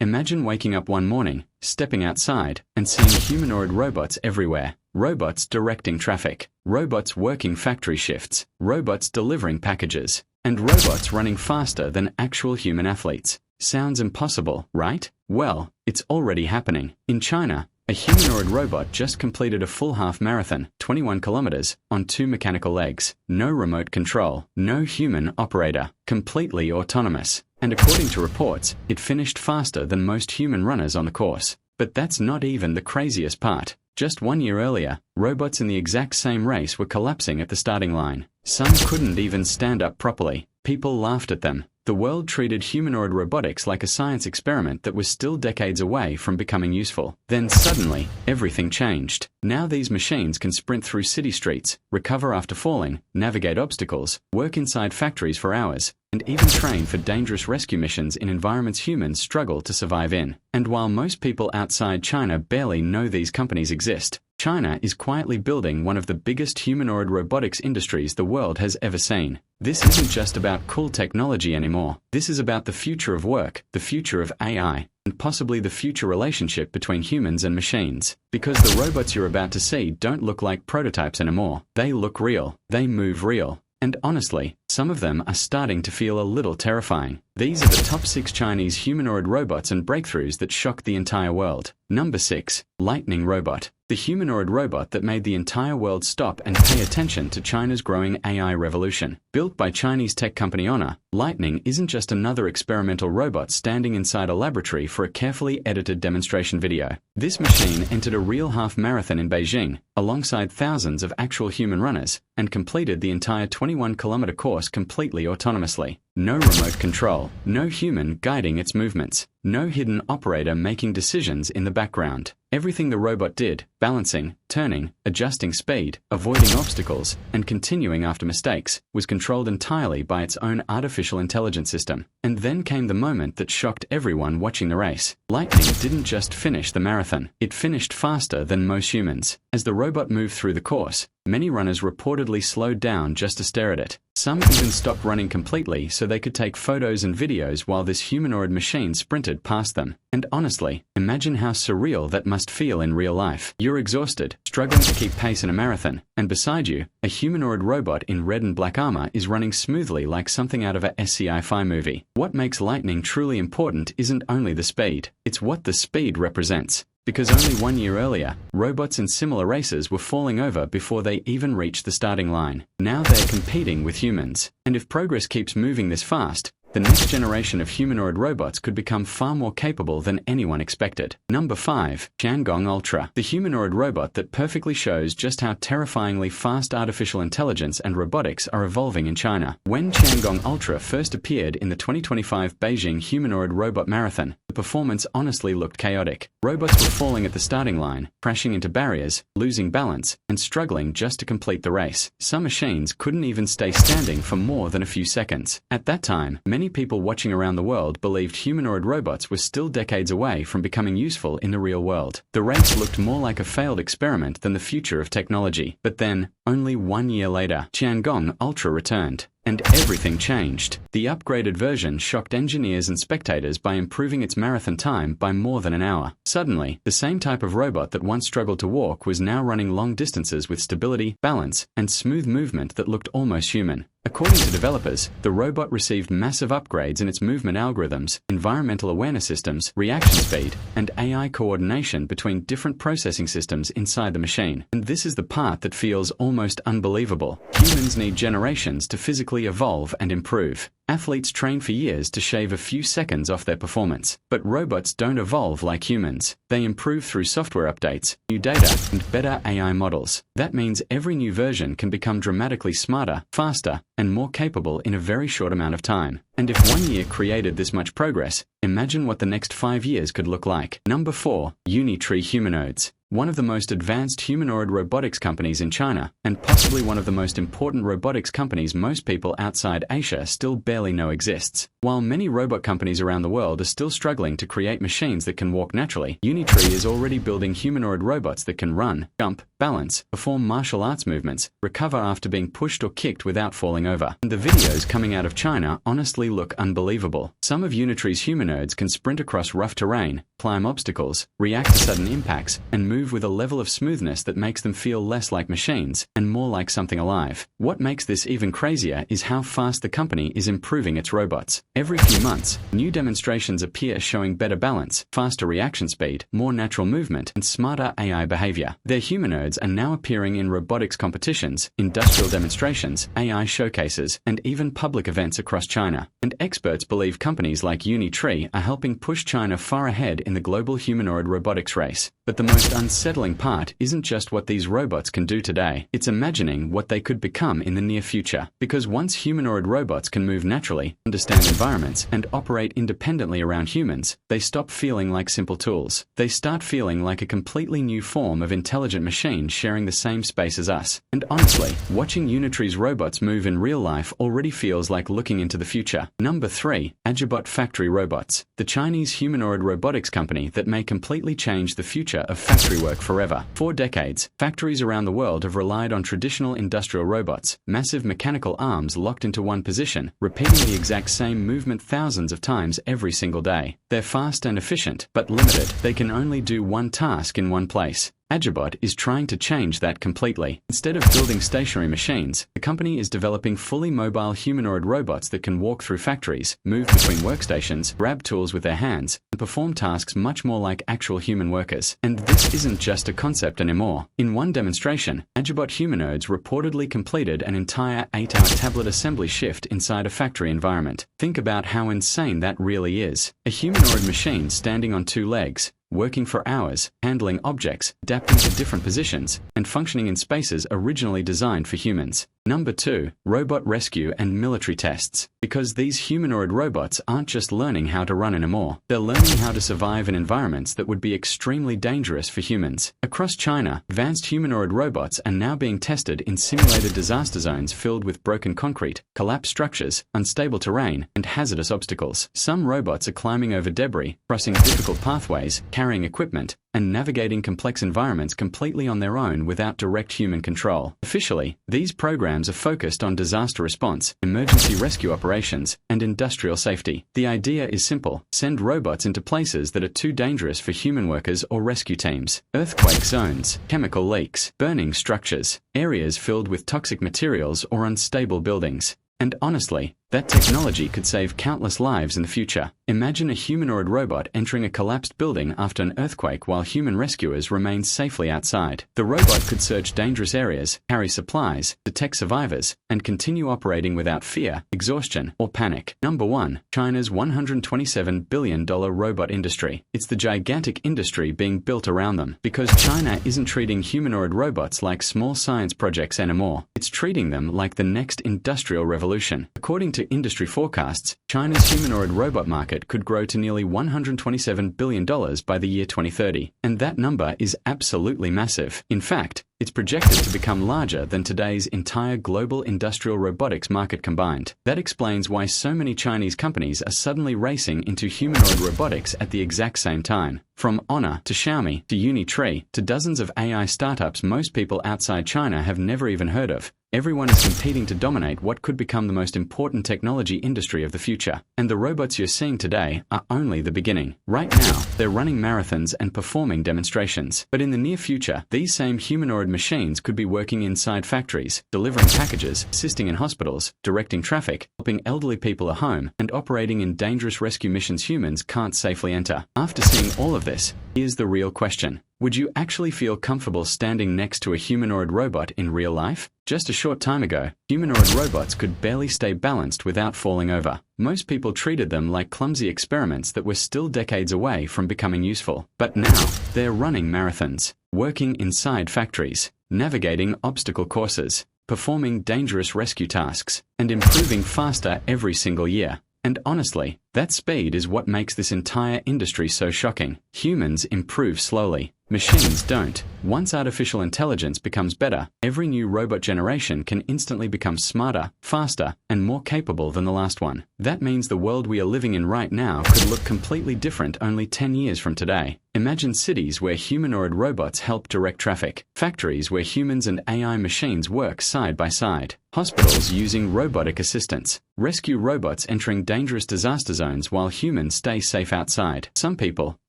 Imagine waking up one morning, stepping outside, and seeing humanoid robots everywhere. Robots directing traffic, robots working factory shifts, robots delivering packages, and robots running faster than actual human athletes. Sounds impossible, right? Well, it's already happening. In China, a humanoid robot just completed a full half marathon, 21 kilometers, on 2 mechanical legs. No remote control, no human operator, completely autonomous. And according to reports, it finished faster than most human runners on the course. But that's not even the craziest part. Just 1 year earlier, robots in the exact same race were collapsing at the starting line. Some couldn't even stand up properly. People laughed at them. The world treated humanoid robotics like a science experiment that was still decades away from becoming useful. Then suddenly, everything changed. Now these machines can sprint through city streets, recover after falling, navigate obstacles, work inside factories for hours, and even train for dangerous rescue missions in environments humans struggle to survive in. And while most people outside China barely know these companies exist, China is quietly building one of the biggest humanoid robotics industries the world has ever seen. This isn't just about cool technology anymore. This is about the future of work, the future of AI, and possibly the future relationship between humans and machines. Because the robots you're about to see don't look like prototypes anymore. They look real. They move real. And honestly, some of them are starting to feel a little terrifying. These are the top 6 Chinese humanoid robots and breakthroughs that shocked the entire world. Number 6. Lightning Robot. The humanoid robot that made the entire world stop and pay attention to China's growing AI revolution. Built by Chinese tech company Honor, Lightning isn't just another experimental robot standing inside a laboratory for a carefully edited demonstration video. This machine entered a real half marathon in Beijing, alongside thousands of actual human runners, and completed the entire 21-kilometer course completely autonomously. No remote control, no human guiding its movements, no hidden operator making decisions in the background. Everything the robot did, balancing, turning, adjusting speed, avoiding obstacles, and continuing after mistakes, was controlled entirely by its own artificial intelligence system. And then came the moment that shocked everyone watching the race. Lightning didn't just finish the marathon, it finished faster than most humans. As the robot moved through the course, many runners reportedly slowed down just to stare at it. Some even stopped running completely so they could take photos and videos while this humanoid machine sprinted past them. And honestly, imagine how surreal that must feel in real life. You're exhausted, struggling to keep pace in a marathon, and beside you, a humanoid robot in red and black armor is running smoothly like something out of a sci-fi movie. What makes Lightning truly important isn't only the speed, it's what the speed represents. Because only 1 year earlier, robots in similar races were falling over before they even reached the starting line. Now they're competing with humans. And if progress keeps moving this fast, the next generation of humanoid robots could become far more capable than anyone expected. Number 5. Tiangong Ultra. The humanoid robot that perfectly shows just how terrifyingly fast artificial intelligence and robotics are evolving in China. When Tiangong Ultra first appeared in the 2025 Beijing Humanoid Robot Marathon, the performance honestly looked chaotic. Robots were falling at the starting line, crashing into barriers, losing balance, and struggling just to complete the race. Some machines couldn't even stay standing for more than a few seconds. At that time, many people watching around the world believed humanoid robots were still decades away from becoming useful in the real world. The race looked more like a failed experiment than the future of technology. But then, only 1 year later, Tiangong Ultra returned. And everything changed. The upgraded version shocked engineers and spectators by improving its marathon time by more than an hour. Suddenly, the same type of robot that once struggled to walk was now running long distances with stability, balance, and smooth movement that looked almost human. According to developers, the robot received massive upgrades in its movement algorithms, environmental awareness systems, reaction speed, and AI coordination between different processing systems inside the machine. And this is the part that feels almost unbelievable. Humans need generations to physically evolve and improve. Athletes train for years to shave a few seconds off their performance. But robots don't evolve like humans. They improve through software updates, new data, and better AI models. That means every new version can become dramatically smarter, faster, and more capable in a very short amount of time. And if 1 year created this much progress, imagine what the next 5 years could look like. Number 4. Unitree Humanoids. one of the most advanced humanoid robotics companies in China, and possibly one of the most important robotics companies most people outside Asia still barely know exists. While many robot companies around the world are still struggling to create machines that can walk naturally, Unitree is already building humanoid robots that can run, jump, balance, perform martial arts movements, recover after being pushed or kicked without falling over. And the videos coming out of China honestly look unbelievable. Some of Unitree's humanoids can sprint across rough terrain, climb obstacles, react to sudden impacts, and move with a level of smoothness that makes them feel less like machines and more like something alive. What makes this even crazier is how fast the company is improving its robots. Every few months, new demonstrations appear showing better balance, faster reaction speed, more natural movement, and smarter AI behavior. Their humanoids are now appearing in robotics competitions, industrial demonstrations, AI showcases, and even public events across China. And experts believe companies like Unitree are helping push China far ahead in the global humanoid robotics race. But the most unsettling part isn't just what these robots can do today, it's imagining what they could become in the near future. Because once humanoid robots can move naturally, understand environments, and operate independently around humans, they stop feeling like simple tools. They start feeling like a completely new form of intelligent machine sharing the same space as us. And honestly, watching Unitree's robots move in real life already feels like looking into the future. Number 3. Agibot Factory Robots, the Chinese humanoid robotics company that may completely change the future of factory work forever. For decades, factories around the world have relied on traditional industrial robots, massive mechanical arms locked into one position, repeating the exact same movement thousands of times every single day. They're fast and efficient, but limited. They can only do one task in one place. Agibot is trying to change that completely. Instead of building stationary machines, the company is developing fully mobile humanoid robots that can walk through factories, move between workstations, grab tools with their hands, and perform tasks much more like actual human workers. And this isn't just a concept anymore. In one demonstration, Agibot humanoids reportedly completed an entire 8-hour tablet assembly shift inside a factory environment. Think about how insane that really is. A humanoid machine standing on 2 legs, working for hours, handling objects, adapting to different positions, and functioning in spaces originally designed for humans. Number 2. Robot rescue and military tests. Because these humanoid robots aren't just learning how to run anymore, they're learning how to survive in environments that would be extremely dangerous for humans. Across China, advanced humanoid robots are now being tested in simulated disaster zones filled with broken concrete, collapsed structures, unstable terrain, and hazardous obstacles. Some robots are climbing over debris, crossing difficult pathways, carrying equipment, and navigating complex environments completely on their own without direct human control. Officially, these programs are focused on disaster response, emergency rescue operations, and industrial safety. The idea is simple: send robots into places that are too dangerous for human workers or rescue teams. Earthquake zones, chemical leaks, burning structures, areas filled with toxic materials or unstable buildings. And honestly, that technology could save countless lives in the future. Imagine a humanoid robot entering a collapsed building after an earthquake while human rescuers remain safely outside. The robot could search dangerous areas, carry supplies, detect survivors, and continue operating without fear, exhaustion, or panic. Number 1. China's $127 billion robot industry. It's the gigantic industry being built around them. Because China isn't treating humanoid robots like small science projects anymore. It's treating them like the next industrial revolution. According to industry forecasts, China's humanoid robot market could grow to nearly $127 billion by the year 2030. And that number is absolutely massive. In fact, it's projected to become larger than today's entire global industrial robotics market combined. That explains why so many Chinese companies are suddenly racing into humanoid robotics at the exact same time. From Honor to Xiaomi to Unitree to dozens of AI startups most people outside China have never even heard of. Everyone is competing to dominate what could become the most important technology industry of the future. And the robots you're seeing today are only the beginning. Right now, they're running marathons and performing demonstrations. But in the near future, these same humanoid machines could be working inside factories, delivering packages, assisting in hospitals, directing traffic, helping elderly people at home, and operating in dangerous rescue missions humans can't safely enter. After seeing all of this, here's the real question. Would you actually feel comfortable standing next to a humanoid robot in real life? Just a short time ago, humanoid robots could barely stay balanced without falling over. Most people treated them like clumsy experiments that were still decades away from becoming useful. But now, they're running marathons, working inside factories, navigating obstacle courses, performing dangerous rescue tasks, and improving faster every single year. And honestly, That speed is what makes this entire industry so shocking. Humans improve slowly. Machines don't. Once artificial intelligence becomes better, every new robot generation can instantly become smarter, faster, and more capable than the last one. That means the world we are living in right now could look completely different only 10 years from today. Imagine cities where humanoid robots help direct traffic, factories where humans and AI machines work side by side, hospitals using robotic assistants, rescue robots entering dangerous disaster zones while humans stay safe outside. Some people,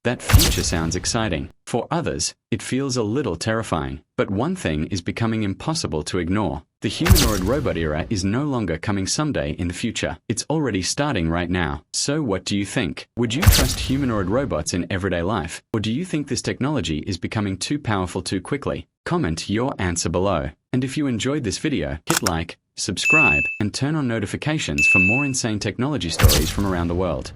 that future sounds exciting. For others, it feels a little terrifying. But one thing is becoming impossible to ignore. The humanoid robot era is no longer coming someday in the future. It's already starting right now. So what do you think? Would you trust humanoid robots in everyday life? Or do you think this technology is becoming too powerful too quickly? Comment your answer below. And if you enjoyed this video, hit like, subscribe, and turn on notifications for more insane technology stories from around the world.